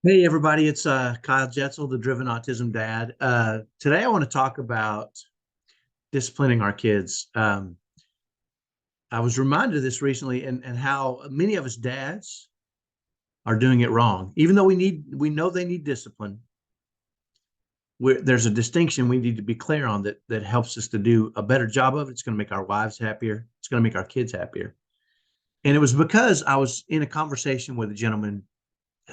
Hey everybody, it's Kyle Jetzel, the Driven Autism Dad. Today I want to talk about disciplining our kids. I was reminded of this recently and how many of us dads are doing it wrong. Even though we know they need discipline, there's a distinction we need to be clear on that helps us to do a better job of it. It's going to make our wives happier. It's going to make our kids happier. And it was because I was in a conversation with a gentleman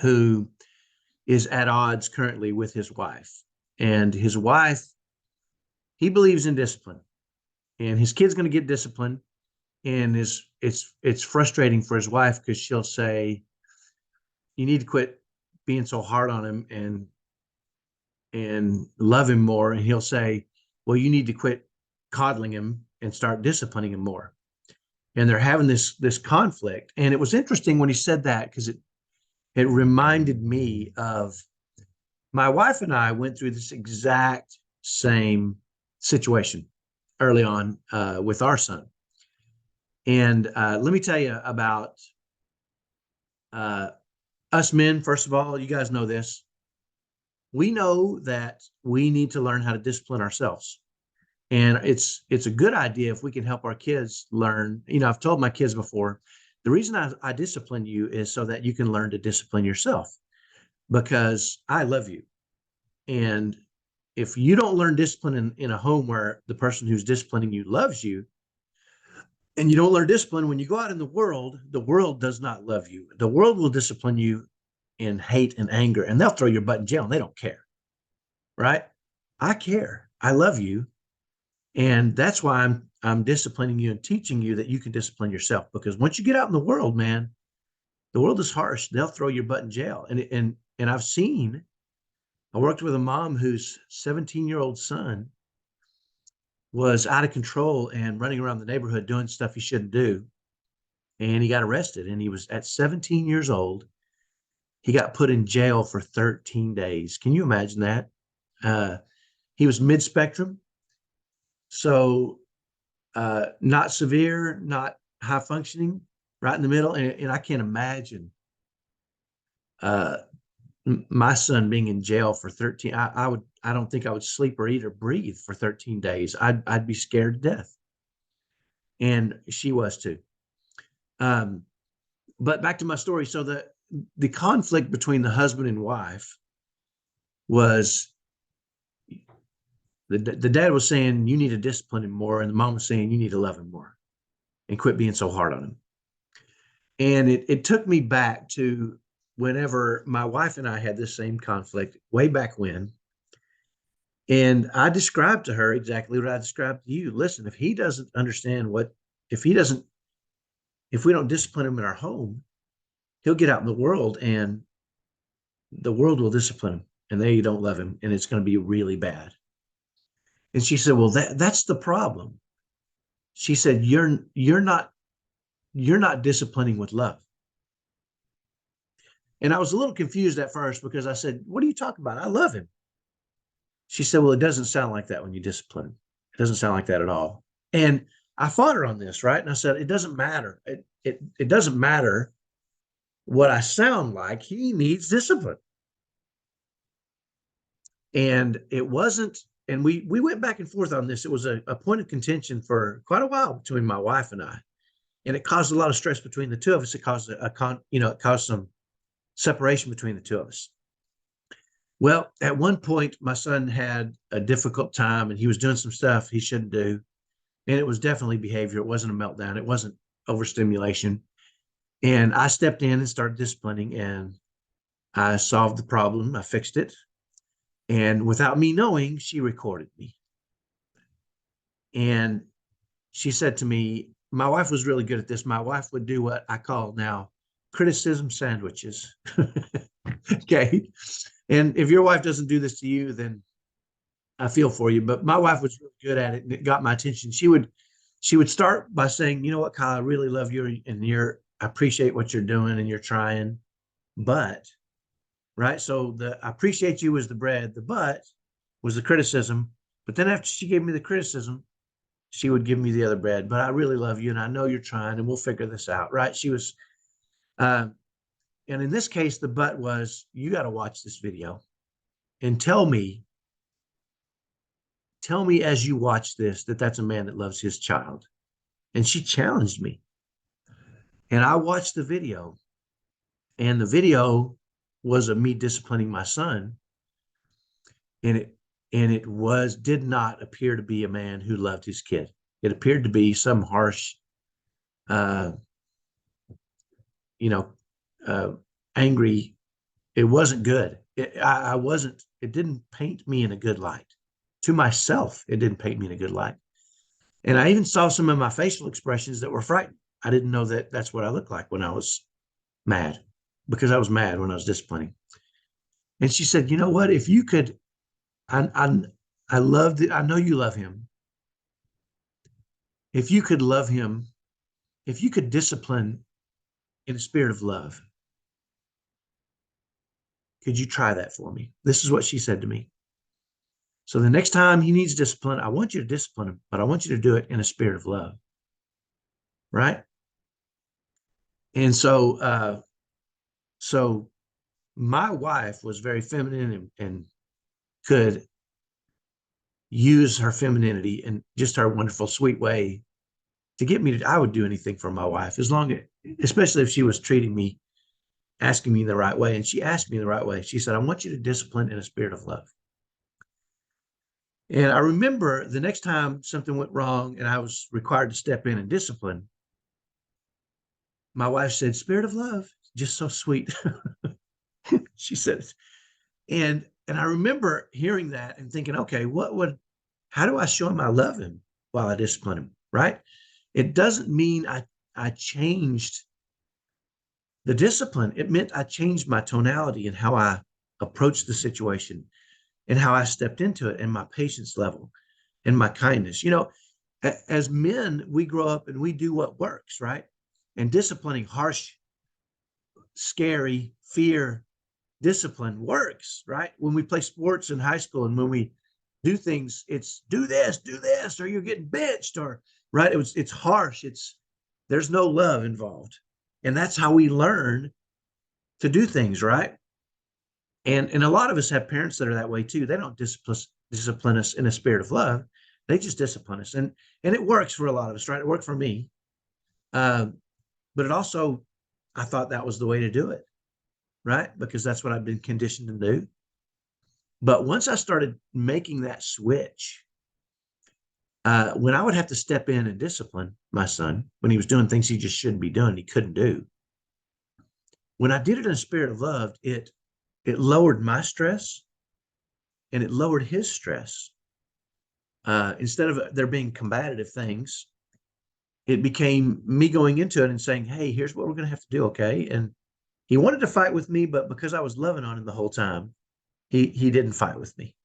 who is at odds currently with his wife. And his wife, he believes in discipline, and his kid's going to get disciplined. And it's frustrating for his wife because she'll say, "You need to quit being so hard on him and love him more." And he'll say, "Well, you need to quit coddling him and start disciplining him more." And they're having this conflict. And it was interesting when he said that because it reminded me of my wife and I went through this exact same situation early on with our son. And let me tell you about uh, us men. First of all, you guys know this. We know that we need to learn how to discipline ourselves. And it's a good idea if we can help our kids learn. I've told my kids before, the reason I discipline you is so that you can learn to discipline yourself because I love you. And if you don't learn discipline in a home where the person who's disciplining you loves you, and you don't learn discipline when you go out in the world does not love you. The world will discipline you in hate and anger, and they'll throw your butt in jail and they don't care, right? I care. I love you. And that's why I'm disciplining you and teaching you that you can discipline yourself. Because once you get out in the world, man, the world is harsh. They'll throw your butt in jail. And I worked with a mom whose 17-year-old son was out of control and running around the neighborhood doing stuff he shouldn't do. And he got arrested. And he was at 17 years old. He got put in jail for 13 days. Can you imagine that? Uh, he was mid spectrum. So not severe, not high functioning, right in the middle. And I can't imagine uh, my son being in jail for 13. I don't think I would sleep or eat or breathe for 13 days. I'd be scared to death. And she was too. Um, but back to my story. So the conflict between the husband and wife was the dad was saying you need to discipline him more, and the mom was saying you need to love him more and quit being so hard on him. And it took me back to whenever my wife and I had this same conflict way back when. And I described to her exactly what I described to you. Listen, if he doesn't understand if he doesn't, if we don't discipline him in our home, he'll get out in the world and the world will discipline him and they don't love him and it's going to be really bad. And she said, well, that's the problem. She said, you're not disciplining with love. And I was a little confused at first because I said, what are you talking about? I love him. She said, well, it doesn't sound like that when you discipline him. It doesn't sound like that at all. And I fought her on this, right? And I said, it doesn't matter. It doesn't matter what I sound like. He needs discipline. And it wasn't, and we went back and forth on this. It was a point of contention for quite a while between my wife and I. And it caused a lot of stress between the two of us. It caused it caused some separation between the two of us. Well, at one point, my son had a difficult time and he was doing some stuff he shouldn't do. And it was definitely behavior. It wasn't a meltdown. It wasn't overstimulation. And I stepped in and started disciplining and I solved the problem. I fixed it. And without me knowing, she recorded me. And she said to me, my wife was really good at this. My wife would do what I call now criticism sandwiches. Okay. And if your wife doesn't do this to you, then I feel for you. But my wife was really good at it and it got my attention. She would start by saying, you know what, Kyle, I really love you and I appreciate what you're doing and you're trying. But right. So the I appreciate you was the bread, the but was the criticism. But then after she gave me the criticism, she would give me the other bread. But I really love you and I know you're trying and we'll figure this out. Right. She was uh And in this case, the but was, you got to watch this video and tell me as you watch this that that's a man that loves his child. And she challenged me. And I watched the video, and the video was of me disciplining my son. And it was did not appear to be a man who loved his kid. It appeared to be some harsh, uh, you know, uh, angry. It wasn't good. I wasn't. It didn't paint me in a good light. To myself, it didn't paint me in a good light. And I even saw some of my facial expressions that were frightened. I didn't know that that's what I looked like when I was mad, because I was mad when I was disciplining. And she said, "You know what? If you could, I loved it. I know you love him. If you could love him, if you could discipline in a spirit of love, could you try that for me?" This is what she said to me. So the next time he needs discipline, I want you to discipline him, but I want you to do it in a spirit of love. Right. And so my wife was very feminine and could use her femininity and just her wonderful, sweet way to get me to, I would do anything for my wife, as long as, especially if she was treating me, asking me the right way. And she asked me the right way. She said, "I want you to discipline in a spirit of love." And I remember the next time something went wrong and I was required to step in and discipline, my wife said, "Spirit of love," just so sweet. She said, and I remember hearing that and thinking, okay, how do I show him I love him while I discipline him? Right. It doesn't mean I changed the discipline. It meant I changed my tonality and how I approached the situation and how I stepped into it, and my patience level and my kindness. As men, we grow up and we do what works, right? And disciplining harsh, scary, fear, discipline works, right? When we play sports in high school and when we do things, it's do this, or you're getting benched, or right. It's harsh. There's no love involved. And that's how we learn to do things, right? And a lot of us have parents that are that way too. They don't discipline us in a spirit of love. They just discipline us. And it works for a lot of us, right? It worked for me. But it also, I thought that was the way to do it, right? Because that's what I've been conditioned to do. But once I started making that switch, when I would have to step in and discipline my son when he was doing things he just shouldn't be doing, he couldn't do. When I did it in a spirit of love, it lowered my stress and it lowered his stress. Instead of there being combative things, it became me going into it and saying, "Hey, here's what we're going to have to do." Okay. And he wanted to fight with me, but because I was loving on him the whole time, he didn't fight with me.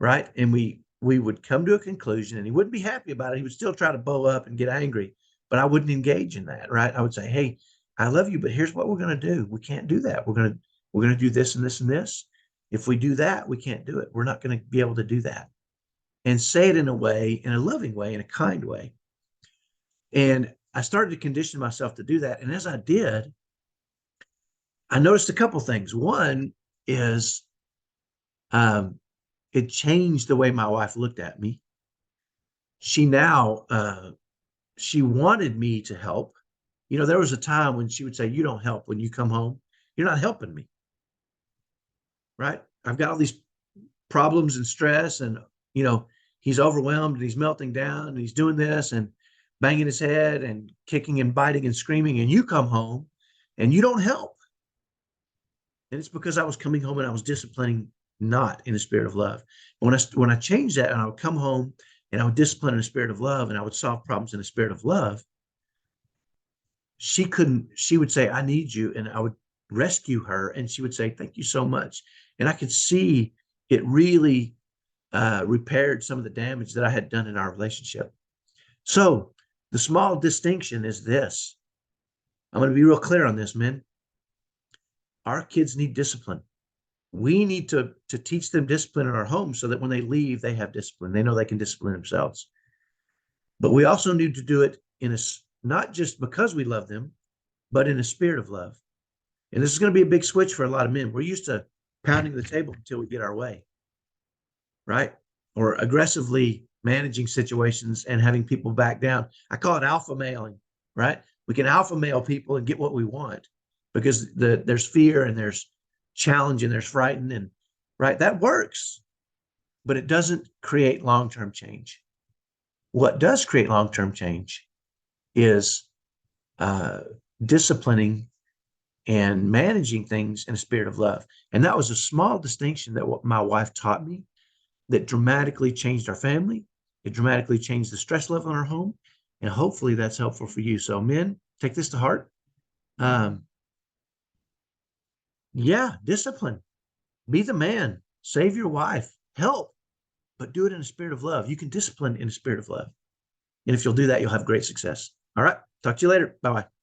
Right. And we would come to a conclusion, and he wouldn't be happy about it. He would still try to bow up and get angry, but I wouldn't engage in that. Right. I would say, "Hey, I love you, but here's what we're going to do. We can't do that. We're going to do this and this and this. If we do that, we can't do it. We're not going to be able to do that." And say it in a way, in a loving way, in a kind way. And I started to condition myself to do that. And as I did, I noticed a couple things. One is it changed the way my wife looked at me. She now, she wanted me to help. There was a time when she would say, "You don't help when you come home. You're not helping me." Right. I've got all these problems and stress, and, he's overwhelmed and he's melting down and he's doing this and banging his head and kicking and biting and screaming. And you come home and you don't help. And it's because I was coming home and I was disciplining not in a spirit of love. When I changed that, and I would come home and I would discipline in a spirit of love, and I would solve problems in a spirit of love, she would say, "I need you." And I would rescue her, and she would say, "Thank you so much." And I could see it really repaired some of the damage that I had done in our relationship. So the small distinction is this. I'm going to be real clear on this, men. Our kids need discipline. We need to teach them discipline in our home so that when they leave, they have discipline. They know they can discipline themselves. But we also need to do it not just because we love them, but in a spirit of love. And this is going to be a big switch for a lot of men. We're used to pounding the table until we get our way, right? Or aggressively managing situations and having people back down. I call it alpha mailing, right? We can alpha mail people and get what we want because there's fear and there's challenge and there's frightened, and right, that works, but it doesn't create long-term change. What does create long-term change is uh, disciplining and managing things in a spirit of love. And that was a small distinction that what my wife taught me that dramatically changed our family. It dramatically changed the stress level in our home. And hopefully that's helpful for you. So men, take this to heart. Um, yeah, discipline. Be the man. Save your wife. Help, but do it in a spirit of love. You can discipline in a spirit of love. And if you'll do that, you'll have great success. All right. Talk to you later. Bye-bye.